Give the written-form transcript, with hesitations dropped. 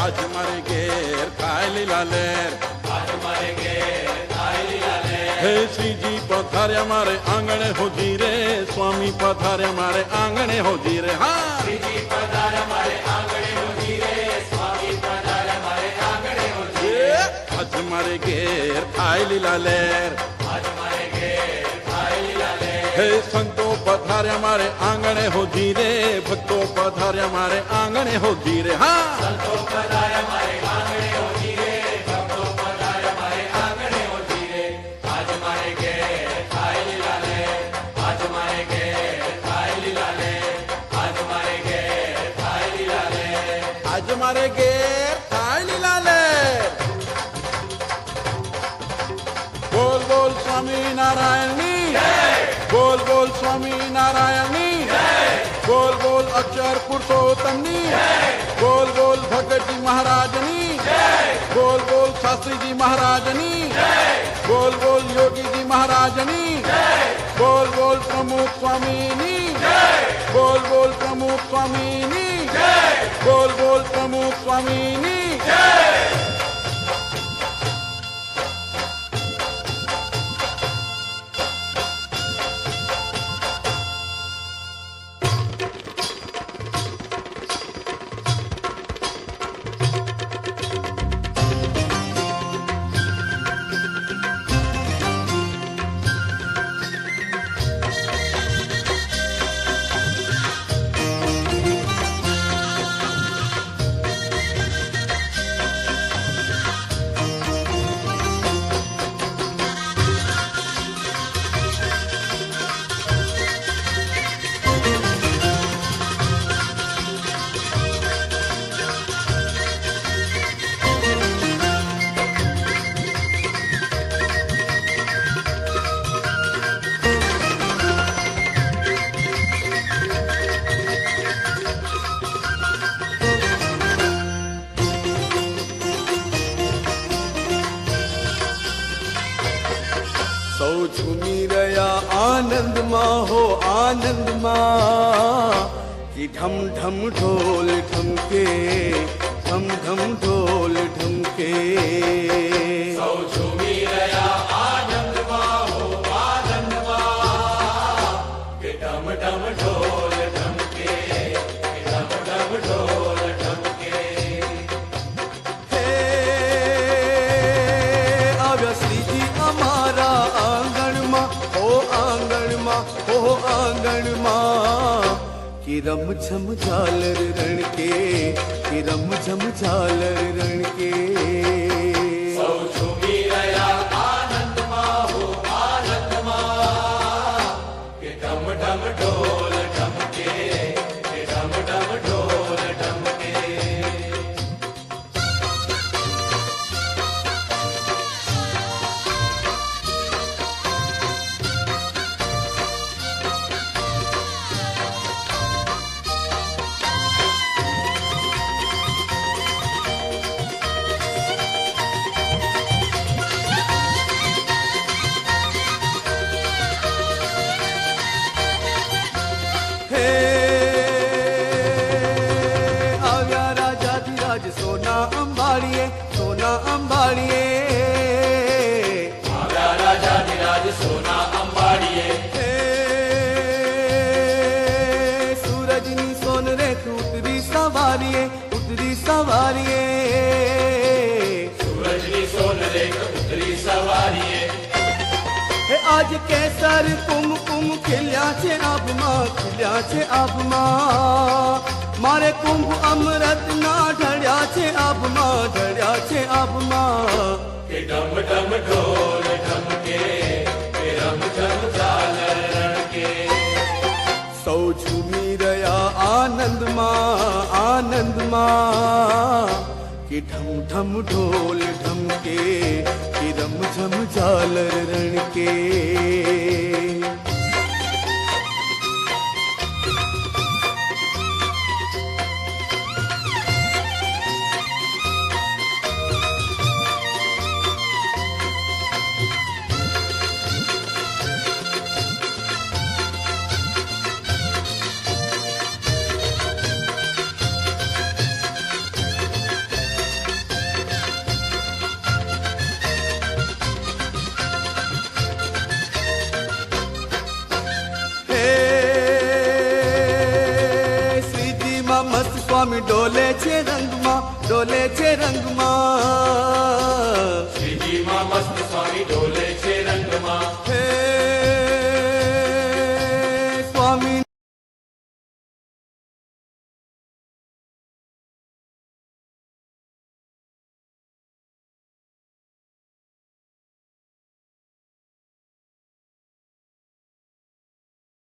आज मारे घेर खाय લીલા લેર હે શ્રીજી પધાર્યા મારે આંગણે હોજી રે સ્વામી પધાર્યા મારે આંગણે હોજી રે હા શ્રીજી પધાર્યા મારે આંગણે હોજી રે સ્વામી પધાર્યા મારે આંગણે હોજી રે આજ મારે ઘેર ખાય લીલા લેર હે સંતો પધાર્યા મારે આંગણે હોજી રે ભક્તો પધાર્યા મારે આંગણે હોજી રે હા સંતો પધાર્યા મારે આંગણે હોજી રે ભક્તો પધાર્યા મારે આંગણે હોજી રે આજ મારે ઘેર ખાય લીલા લેર આજ મારે ઘેર ખાય લીલા લેર આજ મારે ઘેર ખાય લીલા લેર આજ મારે ઘેર ખાય લીલા લેર બોલ બોલ સ્વામી નારાયણની बोल बोल स्वामी नारायणी बोल बोल अक्षर पुरुषोत्तमनी बोल बोल भगत जी महाराजनी बोल बोल शास्त्री जी महाराजनी बोल बोल योगी जी महाराजनी बोल बोल प्रमुख स्वामीनी बोल बोल प्रमुख स्वामीनी बोल बोल प्रमुख स्वामीनी झूमी रया आनंद माँ हो आनंद माँ कि ढम ढम ढोल ढमके ढम ढम ढोल ढमके झूमी रया आनंद माँ हो आनंद माँ कि ढम ढम ढोल ढमके ढम ढम ढोल ढमके हे आव्या श्रीजी अमारा हो आंगण माँ कि रम झम झालर रण के कि रम झम झालर रण के झूमी रया आनंद माँ हो आनंद माँ कि ढम ढम ढोल ढमके कि ढम ढम ढोल ढमके सोना अंबाड़िए राजा धीराज सोना अंबाड़िए सूरज नी सोन रे उतरी सवारिए सूरज नी सोन रे उतरी सवारिए आज केसर कुमकुम खिल्या छे आबमा मारे कुंभ अमृत ना ढळ्या छे आबमा के डम डम ढोल ढमके के रम झम झालर रणके सौ झूमी रया आनंद माँ कि ढम ढम ढोल ढमके कि रम झम झालर रणके ડોલે છે રંગમાં, ડોલે છે રંગમાં.